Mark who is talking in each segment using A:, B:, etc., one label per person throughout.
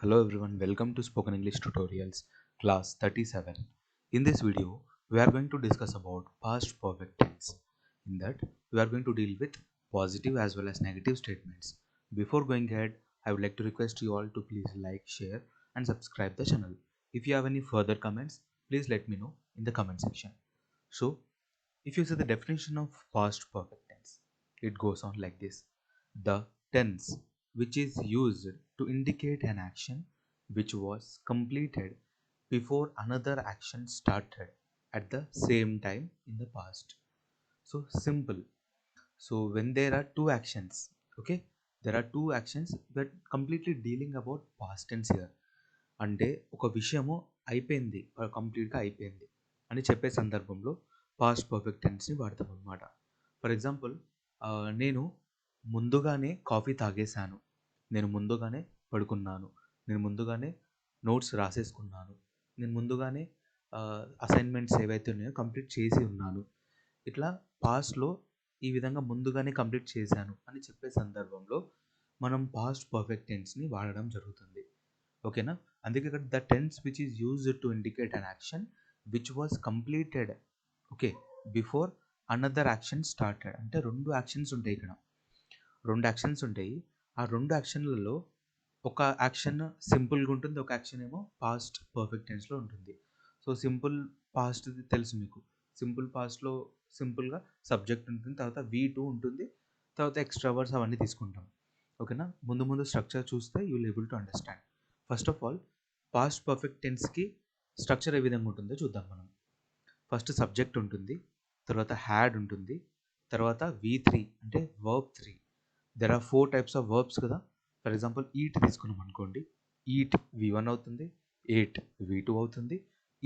A: Hello everyone, welcome to Spoken English Tutorials, class 37. In this video, we are going to discuss about past perfect tense. In that, we are going to deal with positive as well as negative statements. Before going ahead, I would like to request you all to please like, share and subscribe the channel. If you have any further comments, please let me know in the comment section. So, if you see the definition of past perfect tense, it goes on like this. The tense which is used to indicate an action which was completed before another action started at the same time in the past. So simple. So when there are two actions, okay, there are two actions that completely dealing about past tense here. అంటే ఒక విషయము అయిపోయింది, కంప్లీట్గా అయిపోయింది అని చెప్పే సందర్భంలో past perfect టెన్స్ని వాడతాం అనమాట. ఫర్ ఎగ్జాంపుల్, నేను ముందుగానే కాఫీ తాగేశాను, నేను ముందుగానే పడుకున్నాను, నేను ముందుగానే నోట్స్ రాసేసుకున్నాను, నేను ముందుగానే అసైన్మెంట్స్ ఏవైతే ఉన్నాయో కంప్లీట్ చేసి ఉన్నాను. ఇట్లా పాస్ట్లో ఈ విధంగా ముందుగానే కంప్లీట్ చేశాను అని చెప్పే సందర్భంలో మనం పాస్ట్ పర్ఫెక్ట్ టెన్స్ని వాడడం జరుగుతుంది. ఓకేనా? అందుకే ఇక్కడ the tense which is used to indicate an action which was completed okay before another action started. అంటే రెండు యాక్షన్స్ ఉంటాయి ఇక్కడ, రెండు యాక్షన్స్ ఉంటాయి. ఆ రెండు యాక్షన్లలో ఒక యాక్షన్ సింపుల్గా ఉంటుంది, ఒక యాక్షన్ ఏమో పాస్ట్ పర్ఫెక్ట్ టెన్స్లో ఉంటుంది. సో సింపుల్ పాస్ట్ తెలుసు మీకు. సింపుల్ పాస్ట్లో సింపుల్గా సబ్జెక్ట్ ఉంటుంది, తర్వాత V2 ఉంటుంది, తర్వాత ఎక్స్ట్రా వర్డ్స్ అవన్నీ తీసుకుంటాం. ఓకేనా? ముందు ముందు స్ట్రక్చర్ చూస్తే you will able to understand. First of all past perfect టెన్స్కి స్ట్రక్చర్ ఏ విధంగా ఉంటుందో చూద్దాం మనం. ఫస్ట్ సబ్జెక్ట్ ఉంటుంది, తర్వాత హ్యాడ్ ఉంటుంది, తర్వాత V3 అంటే verb 3. There are 4 types of verbs కదా. ఫర్ ఎగ్జాంపుల్ ఈట్ తీసుకున్నాం అనుకోండి, ఈట్ V1 అవుతుంది, ఎయిట్ V2 అవుతుంది,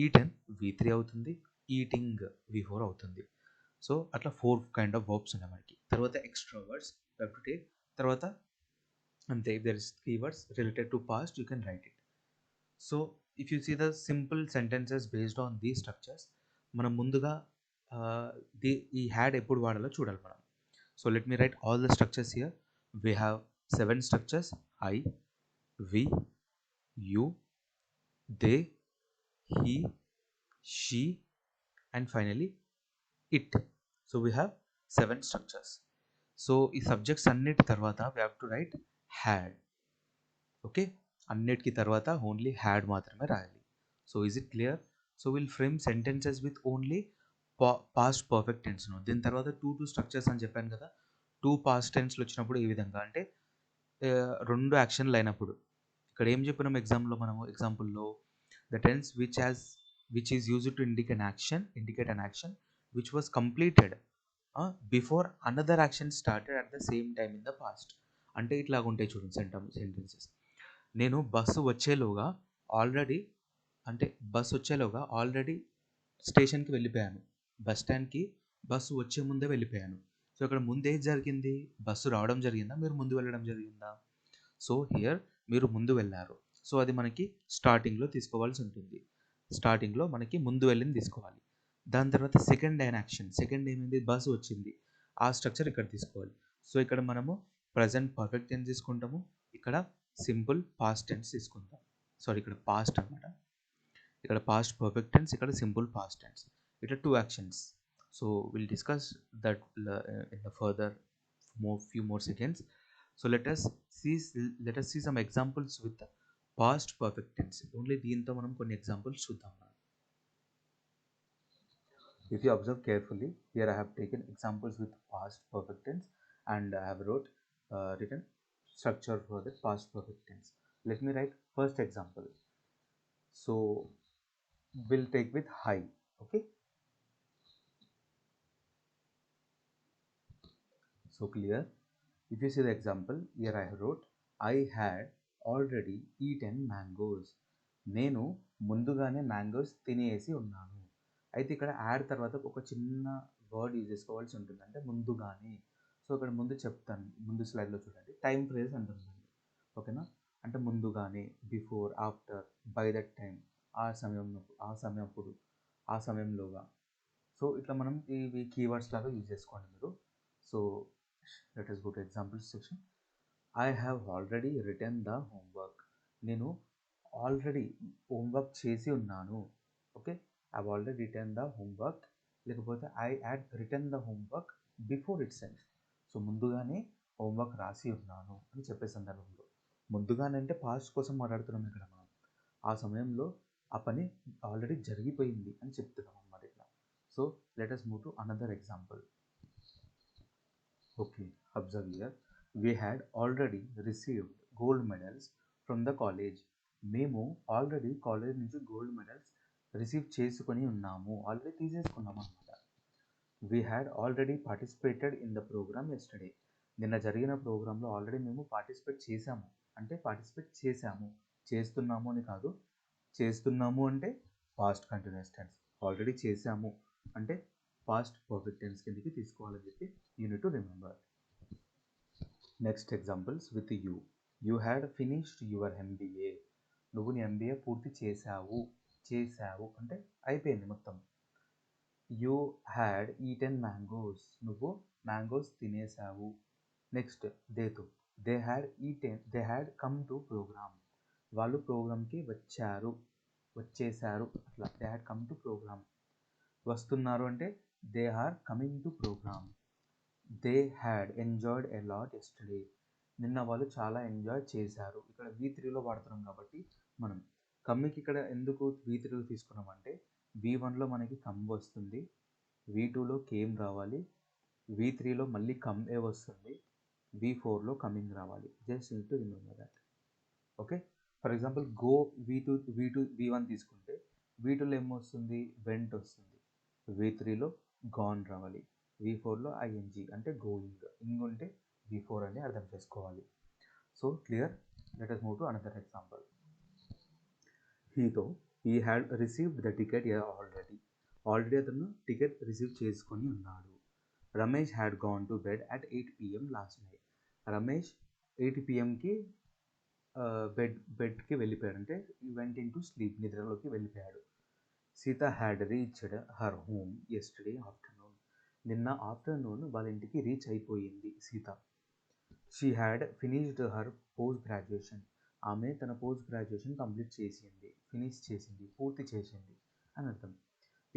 A: ఈటెన్ V3 అవుతుంది, ఈటింగ్ V4 అవుతుంది. సో అట్లా 4 కైండ్ ఆఫ్ వర్బ్స్ ఉన్నాయి మనకి. తర్వాత ఎక్స్ట్రా వర్డ్స్ టు టేక్, తర్వాత అంతే. If there is keywords related to past you can write it. So if you see the simple sentences based on these structures, మనం ముందుగా ఈ హ్యాడ్ ఎప్పుడు వాడాలో చూడాలి మనం. So let me write all the structures here. We have 7 structures: I, we, you, they, he, she and finally it. So we have 7 structures. So ఈ subjects అన్నిటి తర్వాత we have to write had. Okay, అన్నిటికి తర్వాత only had మాత్రమే రాయాలి. So is it clear? So will frame sentences with only past perfect టెన్స్ను. దీని తర్వాత టూ స్ట్రక్చర్స్ అని చెప్పాను కదా. 2 పాస్ట్ టెన్స్లు వచ్చినప్పుడు ఏ విధంగా అంటే రెండు యాక్షన్లు అయినప్పుడు. ఇక్కడ ఏం చెప్పినాం ఎగ్జాంపుల్లో, the tense which is used to indicate an action which was completed before another action started at the same time in the past. అంటే ఇట్లాగా ఉంటాయి చూడండి సెంటెన్సెస్. నేను బస్సు వచ్చేలోగా ఆల్రెడీ స్టేషన్కి వెళ్ళిపోయాను, బస్ స్టాండ్కి బస్సు వచ్చే ముందే వెళ్ళిపోయాను. సో ఇక్కడ ముందు ఏది జరిగింది? బస్సు రావడం జరిగిందా, మీరు ముందు వెళ్ళడం జరిగిందా? సో హియర్ మీరు ముందు వెళ్ళారు. సో అది మనకి స్టార్టింగ్లో తీసుకోవాల్సి ఉంటుంది. స్టార్టింగ్లో మనకి ముందు వెళ్ళింది తీసుకోవాలి. దాని తర్వాత సెకండ్ ఏమైంది? బస్సు వచ్చింది. ఆ స్ట్రక్చర్ ఇక్కడ తీసుకోవాలి. సో ఇక్కడ మనము ప్రజెంట్ పర్ఫెక్ట్ టెన్స్ తీసుకుంటాము, ఇక్కడ సింపుల్ పాస్ట్ టెన్స్ తీసుకుంటాం. సారీ, ఇక్కడ పాస్ట్ అనమాట, ఇక్కడ పాస్ట్ పర్ఫెక్ట్ టెన్స్, ఇక్కడ సింపుల్ పాస్ట్ టెన్స్. ఇట్లా 2 actions. So will discuss that in the further few more seconds. So let us see some examples with the past perfect tense. Only దీంతో మనం కొన్ని examples చూద్దాం. If you observe carefully, here I have taken examples with past perfect tense and I have written structure for the past perfect tense. Let me write first example. So we'll take with hi. Okay, so clear? If you see the example, here I wrote I had already eaten mangoes. నేను ముందుగానే mangoes తినేసి ఉన్నాను. అయితే ఇక్కడ add తర్వాత ఒక చిన్న word use చేసుకోవాల్సి ఉంటుంది, అంటే ముందుగానే. సో ఇక్కడ ముందు చెప్తాను, ముందు స్లైడ్లో చూడండి, టైం ఫ్రేజ్ అంటుంది. ఓకేనా? అంటే ముందుగానే, before, after, by that time, ఆ సమయంలోగా. సో ఇట్లా మనం ఇవి కీవర్డ్స్ లాగా యూజ్ చేసుకోండి మీరు. So let us go to example section. I have already written the homework. నేను ఆల్రెడీ హోంవర్క్ చేసి ఉన్నాను. Okay, I have already written the homework, లేకపోతే I had written the homework before itself. So ముందుగానే homework రాసి ఉన్నాను అని చెప్పే సందర్భంలో, ముందుగానే అంటే పాస్ట్ కోసం మాట్లాడుతున్నాం ఇక్కడ మనం. ఆ సమయంలో ఆ పని ఆల్రెడీ జరిగిపోయింది అని చెప్తున్నాం అన్నమాట ఇట్లా. So let us move to another example. Okay, observe here. We had already received gold medals from the college. మేము ఆల్రెడీ కాలేజ్ నుంచి గోల్డ్ మెడల్స్ రిసీవ్ చేసుకొని ఉన్నాము, ఆల్రెడీ తీసేసుకున్నాం అనమాట. We had already participated in the program yesterday. నిన్న జరిగిన ప్రోగ్రాంలో already మేము పార్టిసిపేట్ చేశాము, అంటే పార్టిసిపేట్ చేశాము, చేస్తున్నాము అని కాదు. చేస్తున్నాము అంటే పాస్ట్ కంటిన్యూస్ టెన్స్, ఆల్రెడీ చేశాము అంటే పాస్ట్ పర్ఫెక్ట్ టెన్స్ కిందకి తీసుకోవాలని చెప్పి you need to remember. Next examples with you. You had finished your MBA. నువ్వు నీ ఎంబీఏ పూర్తి చేశావు, చేశావు అంటే అయిపోయింది మొత్తం. You had eaten mangoes. నువ్వు మ్యాంగోస్ తినేసావు. నెక్స్ట్ దేతో, they had come to program. వాళ్ళు ప్రోగ్రామ్కి వచ్చారు, వచ్చేసారు అట్లా. They had come to program. వస్తున్నారు అంటే they are coming to program. They had enjoyed a lot yesterday. నిన్న వాళ్ళు చాలా ఎంజాయ్ చేశారు. ఇక్కడ V3లో వాడుతున్నాం కాబట్టి మనం కమ్కి ఇక్కడ ఎందుకు V3లో తీసుకున్నామంటే V1లో మనకి కమ్ వస్తుంది, V2లో కేమ్ రావాలి, V3లో మళ్ళీ కమ్ ఏ వస్తుంది, V4లో కమింగ్ రావాలి. Just need to remember that. Okay, for example go V1 తీసుకుంటే V2లో ఏమొస్తుంది, వెంట్ వస్తుంది, V3లో గాన్ రావాలి, V4లో ఐఎన్జీ అంటే గోయింగ్. ఇంగ్ ఉంటే V4 అని అర్థం చేసుకోవాలి. So clear. Let us move to another example. He had received the ticket already. Already అతను టికెట్ రిసీవ్ చేసుకొని ఉన్నాడు. Ramesh had gone to bed at 8 PM last night. Ramesh 8 PMకి బెడ్కి వెళ్ళిపోయాడు, అంటే వెంట్ ఇన్ టు స్లీప్, నిద్రలోకి వెళ్ళిపోయాడు. Sita had reached her home yesterday afternoon. నిన్న afternoon వాళ్ళ ఇంటికి రీచ్ అయిపోయింది Sita. She had finished her post graduation. ఆమె తన పోస్ట్ గ్రాడ్యుయేషన్ కంప్లీట్ చేసింది, ఫినిష్ చేసింది, పూర్తి చేసింది అని అర్థం.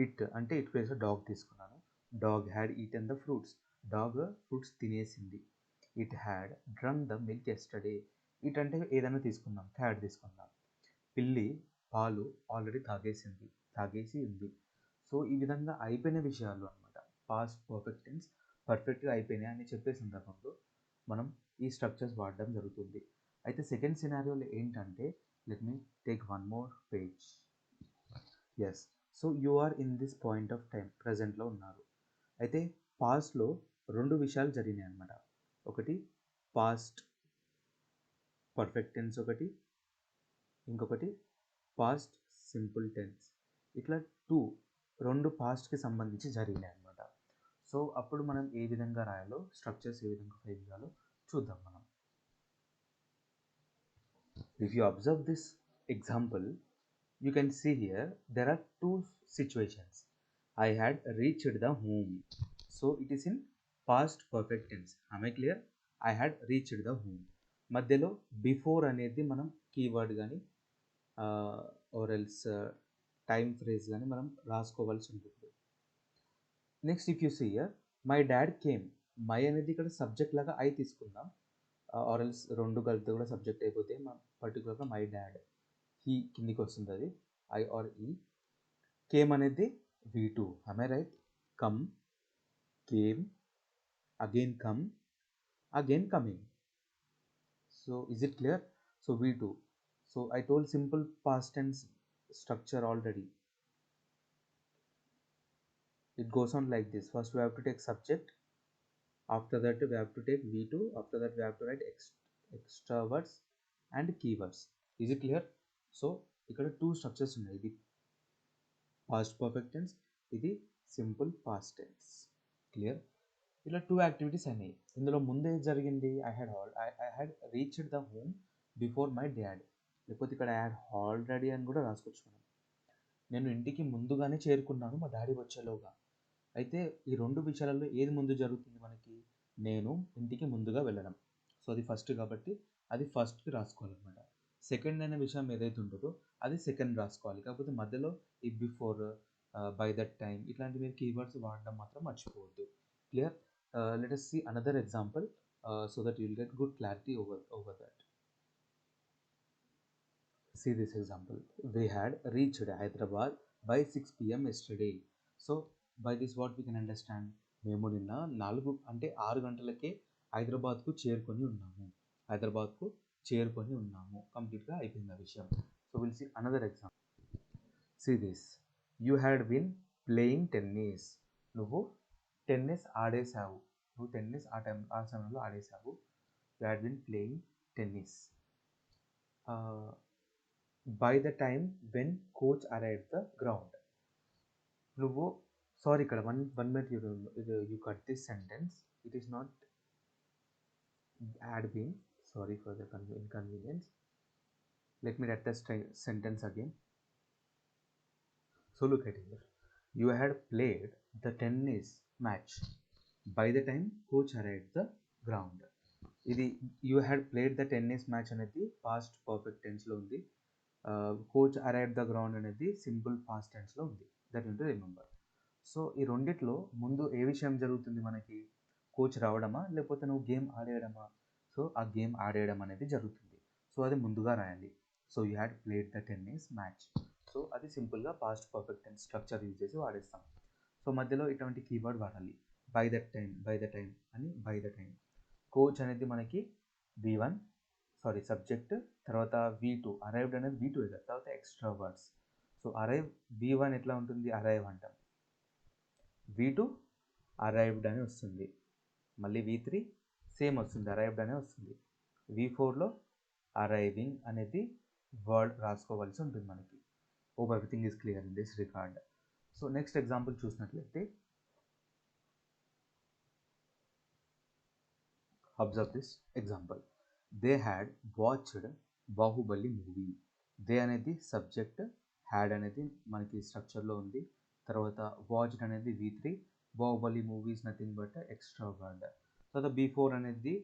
A: ఇట్ అంటే ఇట్ ప్లేస్ డాగ్ తీసుకున్నాను. Dog had eaten the fruits. Dog fruits తినేసింది. It had drunk the milk yesterday. It అంటే ఏదైనా తీసుకుందాం, క్యాట్ తీసుకుందాం. పిల్లి పాలు ఆల్రెడీ తాగేసి ఉంది. సో ఈ విధంగా అయిపోయిన విషయాలు అనమాట. పాస్ట్ పర్ఫెక్ట్ టెన్స్ పర్ఫెక్ట్గా అయిపోయినాయి అని చెప్పే సందర్భంలో మనం ఈ స్ట్రక్చర్స్ వాడడం జరుగుతుంది. అయితే సెకండ్ సినారియోలో ఏంటంటే, let me take one more page. Yes, so you are in this point of time, ప్రజెంట్లో ఉన్నారు. అయితే పాస్ట్లో రెండు విషయాలు జరిగినాయి అనమాట. ఒకటి పాస్ట్ పర్ఫెక్ట్ టెన్స్, ఇంకొకటి పాస్ట్ సింపుల్ టెన్స్. ఇట్లా రెండు పాస్ట్కి సంబంధించి జరిగినాయి అనమాట. సో అప్పుడు మనం ఏ విధంగా రాయాలో, స్ట్రక్చర్స్ ఏ విధంగా ఫైల్ చేయాలో చూద్దాం మనం. If you observe this example, you can see here there are two situations. I had reached the home. So it is in past perfect tense. Am I clear? I had reached the home. మధ్యలో before అనేది మనం keyword కానీ or else time phrase కానీ మనం రాసుకోవాల్సి ఉంటుంది. Next if you see here, my dad came. My అనేది ఇక్కడ సబ్జెక్ట్ లాగా ఐ తీసుకుందాం, ఆర్ ఎల్స్ రెండు కలిపితే కూడా సబ్జెక్ట్ అయిపోతే పర్టికులర్గా మై డాడ్, హీ కిందికి వస్తుంది, అది ఐ ఆర్ ఈ. కేమ్ అనేది V2. am I right? Come, came, again come, again coming. So is it clear? So V2. So I told simple past tense structure already. It goes on like this. First we have to take subject, after that we have to take V2, after that we have to write extra words and keywords. Is it clear? So ఇక్కడ two structures ఉన్నాయి, ఇది past perfect tense, ఇది simple past tense. Clear? ఇలా two activities అయినాయి. ఇందులో ముందే జరిగింది I had reached the home before my dad, లేకపోతే ఇక్కడ ఐ హ్యాడ్ ఆల్రెడీ అని కూడా రాసుకోవచ్చు మనం. నేను ఇంటికి ముందుగానే చేరుకున్నాను మా డాడీ వచ్చేలోగా. అయితే ఈ రెండు విషయాలలో ఏది ముందు జరుగుతుంది మనకి, నేను ఇంటికి ముందుగా వెళ్ళడం. సో అది ఫస్ట్ కాబట్టి అది ఫస్ట్కి రాసుకోవాలన్నమాట. సెకండ్ అనే విషయం ఏదైతే ఉంటుందో అది సెకండ్ రాసుకోవాలి. కాకపోతే మధ్యలో ఈ బిఫోర్, బై దట్ టైమ్ ఇట్లాంటి మీరు కీవర్డ్స్ వాడడం మాత్రం మర్చిపోవద్దు. Clear? Let us see another example so that you will get good clarity over that. See this example. We had reached Hyderabad by 6 p.m. yesterday. So by this what we can understand? మేము నిన్న 4 అంటే 6 గంటలకే హైదరాబాద్కు చేరుకొని ఉన్నాము. హైదరాబాద్కు చేరుకొని ఉన్నాము. కంప్లీట్గా అయిపోయింది ఆ విషయం. So will see another example. See this. You had been playing tennis. నువ్వు టెన్నిస్ ఆడేశావు. నువ్వు టెన్నిస్ ఆ సమయంలో ఆడేశావు. You had been playing tennis by the time when coach arrived the ground. నువ్వు సారీ ఇక్కడ one minute you cut this sentence. It is not had been. Sorry for the inconvenience. Let me write the sentence again. So look at here. You had played the tennis match by the time coach arrived the ground. ఇది you had played the tennis match అనేది past perfect tense లో ఉంది. Coach arrived the ground అనేది simple past టెన్స్లో ఉంది. That you to remember. So ఈ రెండిట్లో ముందు ఏ విషయం జరుగుతుంది మనకి? కోచ్ రావడమా లేకపోతే నువ్వు గేమ్ ఆడేయడమా? సో ఆ గేమ్ ఆడేయడం అనేది జరుగుతుంది. సో అది ముందుగా రాయాలి. So you had played the tennis match. So అది సింపుల్గా past perfect tense structure use చేసి వాడేస్తాం. సో మధ్యలో ఇటువంటి కీవర్డ్ వాడాలి. బై ద టైం అని బై ద టైం. కోచ్ అనేది మనకి V1 సబ్జెక్ట్, తర్వాత V2 అరైవ్డ్ అనేది V2 కదా, తర్వాత extra words. So arrive V1 ఎట్లా ఉంటుంది? అరైవ్ అంటాం. V2 అరైవ్డ్ అని వస్తుంది. మళ్ళీ V3 సేమ్ వస్తుంది, అరైవ్డ్ అనే వస్తుంది. V4లో అరైవింగ్ అనేది వర్డ్ రాసుకోవాల్సి ఉంటుంది మనకి. Hope everything is clear in this record. So next example చూసినట్లయితే observe this example. They had watched Baahubali movie. They అనేది సబ్జెక్ట్, హ్యాడ్ అనేది మనకి స్ట్రక్చర్లో ఉంది. తర్వాత వాచ్డ్ అనేది V3, Baahubali movies nothing but extra word. తర్వాత బిఫోర్ అనేది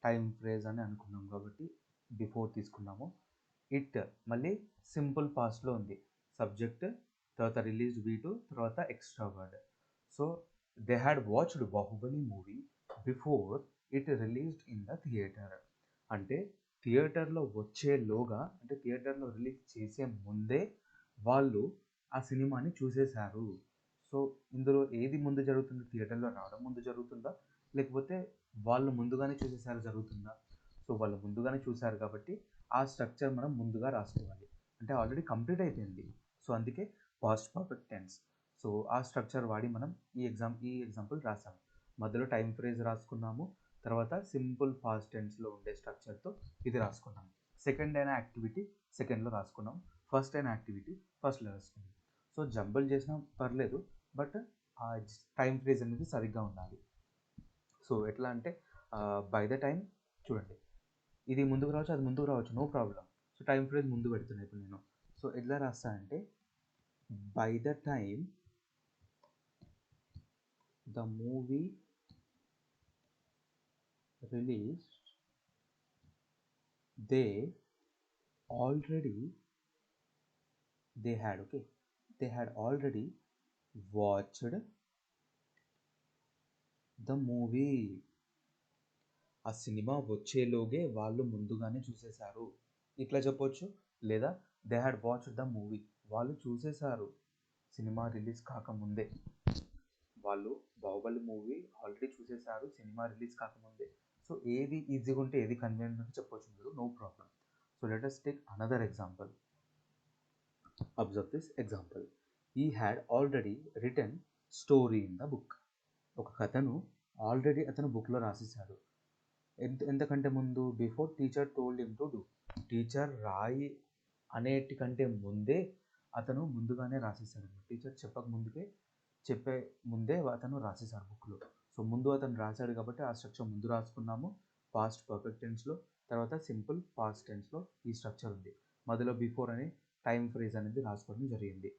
A: టైం ఫ్రేజ్ అని అనుకున్నాం కాబట్టి బిఫోర్ తీసుకున్నాము. ఇట్ మళ్ళీ సింపుల్ పాస్ట్లో ఉంది. సబ్జెక్ట్, తర్వాత రిలీజ్డ్ V2, తర్వాత extra word. So they had watched Baahubali movie before it released in the theatre. అంటే థియేటర్లో వచ్చేలోగా, అంటే థియేటర్లో రిలీజ్ చేసే ముందే వాళ్ళు ఆ సినిమాని చూసేశారు. సో ఇందులో ఏది ముందు జరుగుతుంది? థియేటర్లో రావడం ముందు జరుగుతుందా లేకపోతే వాళ్ళు ముందుగానే చూసేసారు జరుగుతుందా? సో వాళ్ళు ముందుగానే చూశారు కాబట్టి ఆ స్ట్రక్చర్ మనం ముందుగా రాసుకోవాలి. అంటే ఆల్రెడీ కంప్లీట్ అయిపోయింది. సో అందుకే పాస్ట్ పర్ఫెక్ట్ టెన్స్. సో ఆ స్ట్రక్చర్ వాడి మనం ఈ ఎగ్జాంపుల్ రాసాము. మధ్యలో టైం ఫ్రేజ్ రాసుకున్నాము, తర్వాత సింపుల్ పాస్ట్ టెన్స్లో ఉండే స్ట్రక్చర్తో ఇది రాసుకున్నాము. సెకండ్ అయిన యాక్టివిటీ సెకండ్లో రాసుకున్నాం, ఫస్ట్ అయిన యాక్టివిటీ ఫస్ట్లో రాసుకున్నాం. సో జంబుల్ చేసినా పర్లేదు, బట్ ఆ టైం ఫ్రేజ్ అనేది సరిగ్గా ఉండాలి. సో ఎట్లా అంటే బై ద టైం చూడండి, ఇది ముందుకు రావచ్చు, అది ముందుకు రావచ్చు, no problem. So time phrase ముందు పెడుతున్నాను ఇప్పుడు నేను. సో ఎట్లా రాస్తా అంటే by the time the movie released they had already watched the movie. ఆ సినిమా వచ్చేలోగే వాళ్ళు ముందుగానే చూసేశారు, ఇట్లా చెప్పొచ్చు. లేదా they had watched the movie, వాళ్ళు చూసేశారు సినిమా రిలీజ్ కాకముందే. వాళ్ళు బాహుబలి మూవీ ఆల్రెడీ చూసేశారు సినిమా రిలీజ్ కాకముందే. సో ఏది ఈజీగా ఉంటే ఏది కన్వీనియంట్ ఉంటే చెప్పొచ్చు మీరు, no problem. So let us take another example. Observe this example. He had already written story in the book. ఒక కథను ఆల్రెడీ అతను బుక్లో రాసేసాడు. ఎంతకంటే ముందు? Before teacher told him to do. Teacher రాయి అనేటికంటే ముందే అతను ముందుగానే రాసేసాడు. టీచర్ చెప్పే ముందే అతను రాసేసాడు బుక్లో. సో ముందు అతను రాశాడు కాబట్టి ఆ స్ట్రక్చర్ ముందు రాసుకున్నాము పాస్ట్ పర్ఫెక్ట్ టెన్స్లో. తర్వాత సింపుల్ పాస్ట్ టెన్స్లో ఈ స్ట్రక్చర్ ఉంది. మధ్యలో బిఫోర్ అని టైం ఫ్రేజ్ అనేది రాసుకోవడం జరిగింది.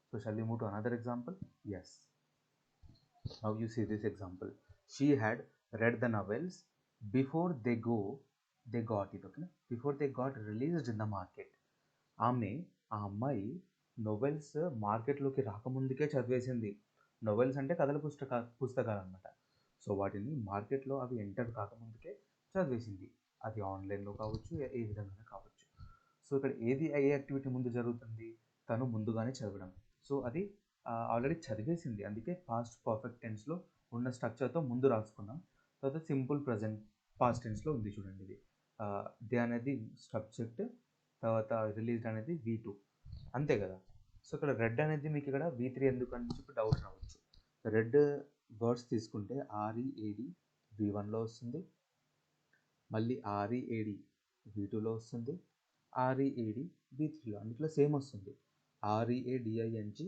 A: So shall we move to another example? Yes, now you see this example. She had read the novels before they go they got it. ఓకేనా, before they got released in the market. ఆ అమ్మాయి novels మార్కెట్లోకి రాకముందుకే చదివేసింది. Novels అంటే కథల పుస్తకాలు అనమాట. So వాటిని మార్కెట్లో అవి ఎంటర్ కాకముందుకే చదివేసింది. అది ఆన్లైన్లో కావచ్చు, ఏ విధంగా కావచ్చు. సో ఇక్కడ ఏ యాక్టివిటీ ముందు జరుగుతుంది? తను ముందుగానే చదవడం. సో అది ఆల్రెడీ చదివేసింది, అందుకే పాస్ట్ పర్ఫెక్ట్ టెన్స్లో ఉన్న స్ట్రక్చర్తో ముందు రాసుకున్నాం. తర్వాత సింపుల్ ప్రజెంట్ పాస్ట్ టెన్స్లో ఉంది చూడండి. ఇది దే అనేది సబ్జెక్ట్, తర్వాత రిలీజ్డ్ అనేది V2, అంతే కదా. సో ఇక్కడ రెడ్ అనేది మీకు ఇక్కడ V3 ఎందుకు అని చెప్పి డౌట్ రావచ్చు. రెడ్ వర్డ్స్ తీసుకుంటే READ V1లో వస్తుంది, మళ్ళీ READ V2లో వస్తుంది, READ V3లో, అన్నిట్లో సేమ్ వస్తుంది. READING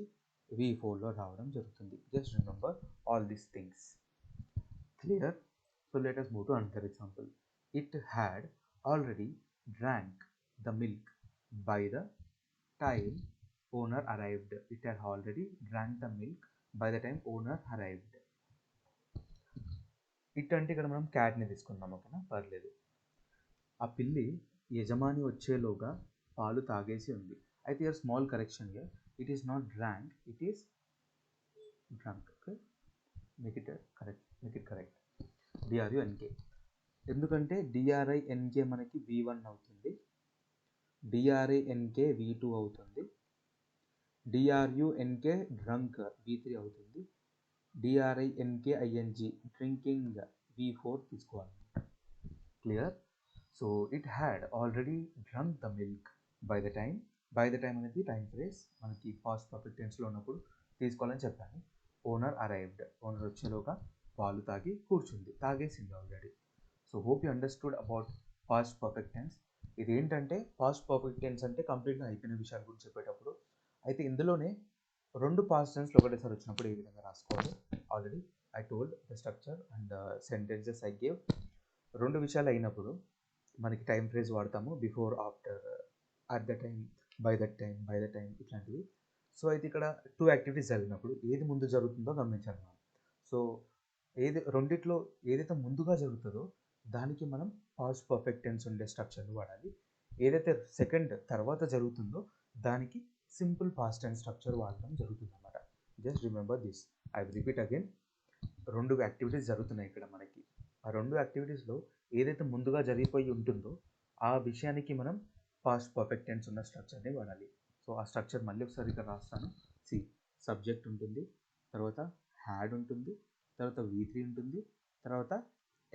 A: V4లో రావడం జరుగుతుంది. Just remember all these things. Clear? So let us move to another example. It had already drank the milk by the time owner arrived. It had already drank the milk by the time owner arrived. It అంటే ఇక్కడ మనం క్యాట్ని తీసుకున్నాం. ఓకేనా, పర్లేదు. ఆ పిల్లి యజమాని వచ్చేలోగా పాలు తాగేసి ఉంది. అయితే year small correction here, it is not drank, it is drunk. Okay, make it correct. DRUNK, ఎందుకంటే DRINK మనకి V1 అవుతుంది, DRANK V2 అవుతుంది, DRUNK డ్రంక్ V3 అవుతుంది, DRINKING డ్రింకింగ్ V4 తీసుకోవాలి. Clear? So it had already drunk the milk by the time అనేది time phrase, మనకి past perfect టెన్స్లో ఉన్నప్పుడు తీసుకోవాలని చెప్పాను. ఓనర్ అరైవ్డ్, ఓనర్ వచ్చేలోగా పాలు తాగి కూర్చుంది, తాగేసింది already. So hope you understood about past perfect tense. ఇది ఏంటంటే పాస్ట్ పర్ఫెక్ట్ టెన్స్ అంటే కంప్లీట్గా అయిపోయిన విషయాల గురించి చెప్పేటప్పుడు. అయితే ఇందులోనే రెండు పాస్ట్ టెన్స్లో ఒకటేసారి వచ్చినప్పుడు ఏ విధంగా రాసుకోవాలి, already I told the structure and sentences I gave. రెండు విషయాలు అయినప్పుడు మనకి టైం ఫ్రేజ్ వాడతాము, before, after, at the time, by the time ఇట్లాంటివి. సో అయితే ఇక్కడ 2 యాక్టివిటీస్ జరిగినప్పుడు ఏది ముందు జరుగుతుందో గమనించాలి మనం. సో రెండిట్లో ఏదైతే ముందుగా జరుగుతుందో దానికి మనం పాస్ట్ పర్ఫెక్ట్ టెన్స్ ఉండే స్ట్రక్చర్ని వాడాలి. ఏదైతే సెకండ్ తర్వాత జరుగుతుందో దానికి సింపుల్ పాస్ట్ టెన్స్ స్ట్రక్చర్ వాడడం జరుగుతుంది అన్నమాట. Just remember this. I repeat again. 2 activities జరుగుతున్నాయి ఇక్కడ మనకి. ఆ 2 యాక్టివిటీస్లో ఏదైతే ముందుగా జరిగిపోయి ఉంటుందో ఆ విషయానికి మనం పాస్ట్ పర్ఫెక్ట్ టెన్స్ ఉన్న స్ట్రక్చర్ని వాడాలి. సో ఆ స్ట్రక్చర్ మళ్ళీ ఒకసారి ఇక్కడ రాస్తాను. సబ్జెక్ట్ ఉంటుంది, తర్వాత హ్యాడ్ ఉంటుంది, తర్వాత V3 ఉంటుంది, తర్వాత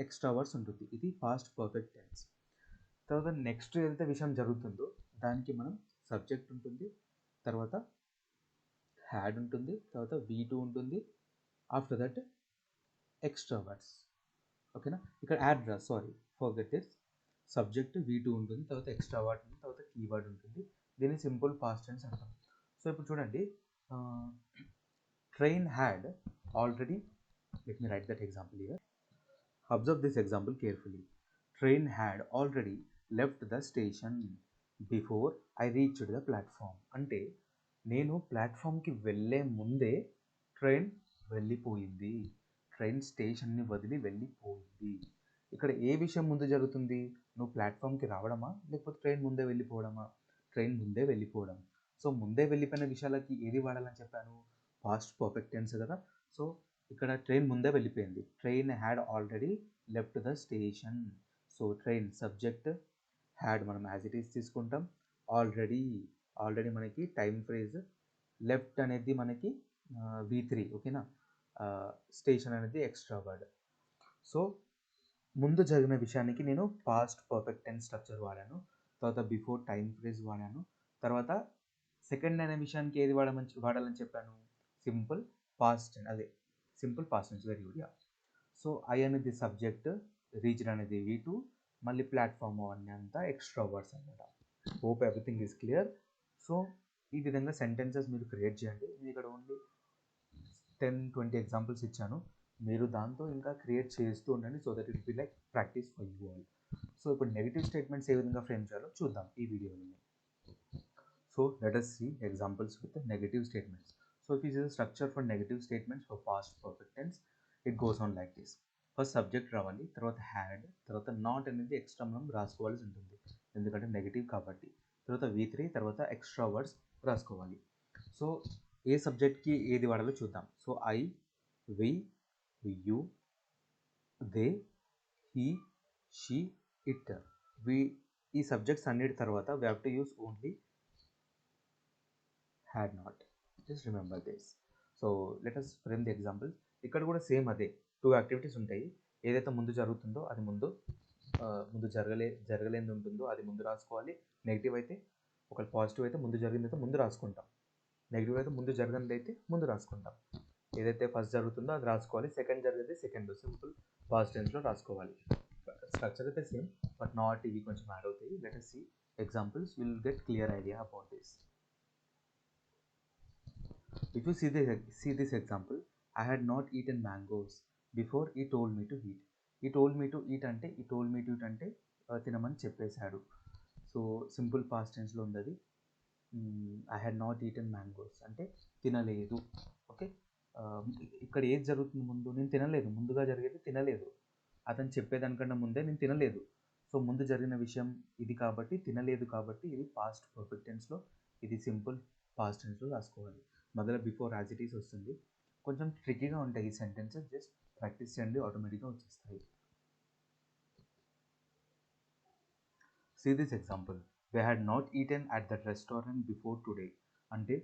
A: ఎక్స్ట్రా వర్డ్స్ ఉంటుంది. ఇది పాస్ట్ పర్ఫెక్ట్ టెన్స్. తర్వాత నెక్స్ట్ ఏదైతే విషయం జరుగుతుందో దానికి మనం సబ్జెక్ట్ ఉంటుంది, తర్వాత హ్యాడ్ ఉంటుంది, తర్వాత V2 ఉంటుంది, ఆఫ్టర్ దట్ ఎక్స్ట్రా వర్డ్స్. ఓకేనా, ఇక్కడ యాడ్ రా, sorry forget this. Subject V2 ఉంటుంది, తర్వాత ఎక్స్ట్రా వర్డ్ ఉంటుంది, తర్వాత కీవర్డ్ ఉంటుంది. దీన్ని సింపుల్ పాస్ట్ టెన్స్ అంటాం. సో ఇప్పుడు చూడండి, train had already, let me write that example here. Observe this example carefully. Train had already left the station before I reached the platform. అంటే నేను ప్లాట్ఫామ్కి వెళ్ళే ముందే ట్రైన్ వెళ్ళిపోయింది, ట్రైన్ స్టేషన్ని వదిలి వెళ్ళిపోయింది. ఇక్కడ ఏ విషయం ముందు జరుగుతుంది? నువ్వు ప్లాట్ఫామ్కి రావడమా లేకపోతే ట్రైన్ ముందే వెళ్ళిపోవడమా? ట్రైన్ ముందే వెళ్ళిపోవడం. సో ముందే వెళ్ళిపోయిన విషయాలకి ఏది వాడాలని చెప్పాను? పాస్ట్ పర్ఫెక్ట్ టెన్స్ కదా. సో ఇక్కడ ట్రైన్ ముందే వెళ్ళిపోయింది. Train had already left the station. So train subject, had మనం యాజ్ ఇట్ ఈస్ తీసుకుంటాం. ఆల్రెడీ మనకి టైం ఫ్రేజ్, లెఫ్ట్ అనేది మనకి V3. ఓకేనా, స్టేషన్ అనేది ఎక్స్ట్రా వర్డ్. సో ముందు జరిగిన విషయానికి నేను పాస్ట్ పర్ఫెక్ట్ టెన్స్ స్ట్రక్చర్ వాడాను, తర్వాత బిఫోర్ టైం ఫ్రేజ్ వాడాను, తర్వాత సెకండ్ అనే విషయానికి ఏది వాడాలని చెప్పాను? సింపుల్ పాస్ట్ టెన్స్, అదే simple past tense. Very good. So I అనేది సబ్జెక్ట్, రీచ్డ్ అనేది V2, మళ్ళీ ప్లాట్ఫామ్ అన్నీ అంతా ఎక్స్ట్రా వర్డ్స్ అనమాట. Hope everything is clear. So ఈ విధంగా సెంటెన్సెస్ మీరు క్రియేట్ చేయండి. నేను ఇక్కడ ఓన్లీ 10-20 ఎగ్జాంపుల్స్ ఇచ్చాను, మీరు దాంతో ఇంకా క్రియేట్ చేస్తూ ఉండండి. So that it be like practice for you all. So ఇప్పుడు నెగిటివ్ స్టేట్మెంట్స్ ఏ విధంగా ఫ్రేమ్ చేయాలో చూద్దాం ఈ వీడియోలో. So let us see examples with the negative statements. So if you see the structure for negative statements for past perfect tense, it goes on like this. First subject రావాలి, తర్వాత had, తర్వాత not అనేది extra మనం రాసుకోవాల్సి ఉంటుంది ఎందుకంటే negative కాబట్టి. తర్వాత V3, తర్వాత ఎక్స్ట్రా వర్డ్స్ రాసుకోవాలి. సో ఏ సబ్జెక్ట్కి ఏది వాడాలో చూద్దాం. So I, we, you, they, he, she, it. ఈ సబ్జెక్ట్స్ అన్నిటి తర్వాత we have to use only had not. Just remember this. So let us frame the example. ఇక్కడ కూడా సేమ్ అదే 2 యాక్టివిటీస్ ఉంటాయి. ఏదైతే ముందు జరుగుతుందో అది ముందు జరగలేనిది ఉంటుందో అది ముందు రాసుకోవాలి. నెగిటివ్ అయితే, ఒక పాజిటివ్ అయితే ముందు జరిగింది అయితే ముందు రాసుకుంటాం, నెగిటివ్ అయితే ముందు జరిగింది అయితే ముందు రాసుకుంటాం. ఏదైతే ఫస్ట్ జరుగుతుందో అది రాసుకోవాలి, సెకండ్ జరిగితే సెకండ్ సింపుల్ పాస్ట్ టెన్స్లో రాసుకోవాలి. స్ట్రక్చర్ అయితే సేమ్, బట్ నాట్ ఇవి కొంచెం యాడ్ అవుతాయి. Let us see examples, we'll get clear idea about this. If you see this example, I had not eaten mangoes before he told me to eat. He told me to eat అంటే he told me to eat అంటే తినమని చెప్పేశాడు. So simple past టెన్స్లో ఉంది అది. I had not eaten mangoes అంటే తినలేదు. Okay, ఇక్కడ ఏది జరుగుతుంది ముందు? నేను తినలేదు, ముందుగా జరిగేది తినలేదు. అతను చెప్పేదానికన్నా ముందే నేను తినలేదు. సో ముందు జరిగిన విషయం ఇది కాబట్టి, తినలేదు కాబట్టి ఇది పాస్ట్ పర్ఫెక్ట్ టెన్స్లో, ఇది సింపుల్ పాస్ట్ టెన్స్లో రాసుకోవాలి. మొదల బిఫోర్ యాజ్ ఇట్ ఈస్ వస్తుంది. కొంచెం ట్రిక్కీగా ఉంటాయి ఈ సెంటెన్సెస్, జస్ట్ ప్రాక్టీస్ చేయండి, ఆటోమేటిక్గా వచ్చేస్తాయి. See this example. We had not eaten at that restaurant before today. అంటే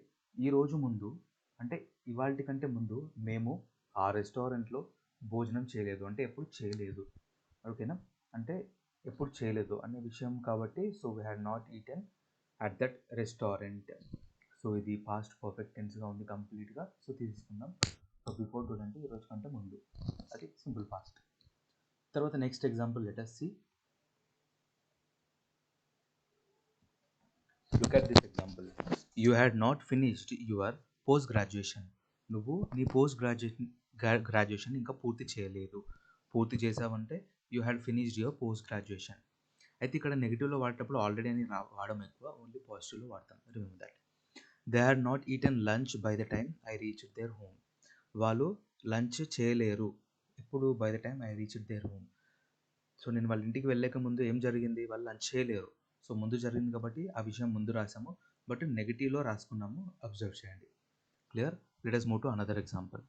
A: ఈరోజు ముందు, అంటే ఇవాల్టి కంటే ముందు మేము ఆ రెస్టారెంట్లో భోజనం చేయలేదు, అంటే ఎప్పుడు చేయలేదు. ఓకేనా, అంటే ఎప్పుడు చేయలేదు అనే విషయం కాబట్టి. So we had not eaten at that restaurant. So ఇది పాస్ట్ పర్ఫెక్ట్ టెన్స్గా ఉంది కంప్లీట్గా. సో తీసుకుందాం. సో బిఫోర్ టుడే అంటే ఈరోజు కంటే ముందు, అది సింపుల్ పాస్ట్. తర్వాత next example let us see. Look at this example. You had not finished your post graduation. నువ్వు నీ పోస్ట్ గ్రాడ్యుయేషన్ ఇంకా పూర్తి చేయలేదు. పూర్తి చేసావంటే you had finished your post graduation. అయితే ఇక్కడ నెగిటివ్లో వాడేటప్పుడు ఆల్రెడీ అని వాడడం ఎక్కువ, ఓన్లీ పాజిటివ్లో వాడతాం. Remember that. They had not eaten lunch by the time I reached their home. వాళ్ళు లంచ్ చేయలేరు ఇప్పుడు, by the time I reached their home. So నేను వాళ్ళ ఇంటికి వెళ్ళక ముందు ఏం జరిగింది? వాళ్ళు లంచ్ చేయలేరు. సో ముందు జరిగింది కాబట్టి ఆ విషయం ముందు రాసాము, బట్ నెగిటివ్లో రాసుకున్నాము. అబ్జర్వ్ చేయండి. Clear? Let us move to another example.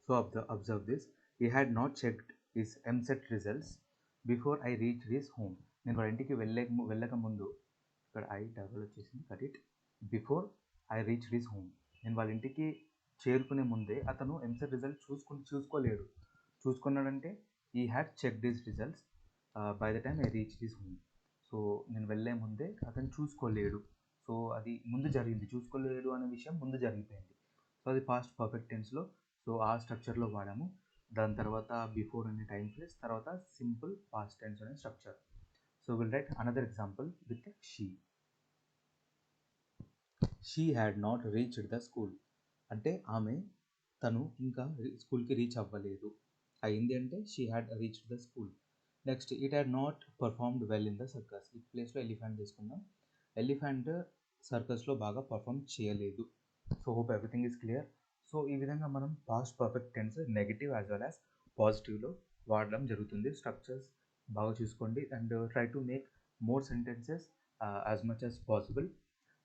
A: So observe this. He had not checked his MSET results before I reached his home. నేను వాళ్ళ ఇంటికి వెళ్ళక ముందు, ఇక్కడ ఐ డబుల్ వచ్చేసింది, cut it. Before I reach his home. నేను వాళ్ళ ఇంటికి చేరుకునే ముందే అతను ఎంసెట్ రిజల్ట్ చూసుకోలేడు. చూసుకున్నాడంటే ఈ had checked his results by the time I reach his home. So నేను వెళ్ళే ముందే అతను చూసుకోలేడు. సో అది ముందు జరిగింది, చూసుకోలేడు అనే విషయం ముందు జరిగిపోయింది. సో అది పాస్ట్ పర్ఫెక్ట్ టెన్స్లో. సో ఆ స్ట్రక్చర్లో వాడాము. దాని తర్వాత బిఫోర్ అనే టైం ఫ్రేజ్, తర్వాత సింపుల్ పాస్ట్ టెన్స్ అనే structure. So will write another example with she. She had not reached the school అంటే తను ఇంకా స్కూల్కి రీచ్ అవ్వలేదు. అయింది అంటే she had reached the school. Next, it had not performed well in the circus. ఈ ప్లేస్లో ఎలిఫెంట్ తీసుకుందాం. ఎలిఫెంట్ సర్కస్లో బాగా పర్ఫామ్ చేయలేదు. So hope everything is clear. So ఈ విధంగా మనం past perfect tense negative as well as పాజిటివ్లో వాడడం జరుగుతుంది. స్ట్రక్చర్స్ బాగా చూసుకోండి and try to make more sentences as much as possible,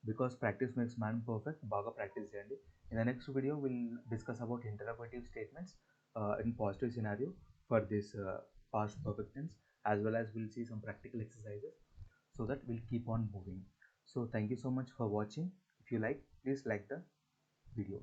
A: because practice makes man perfect. బాగా ప్రాక్టీస్ చేయండి. In the next video will discuss about interrogative statements in positive scenario for this past perfect tense, as well as we'll see some practical exercises so that we'll keep on moving. So thank you so much for watching. If you like, please like the video.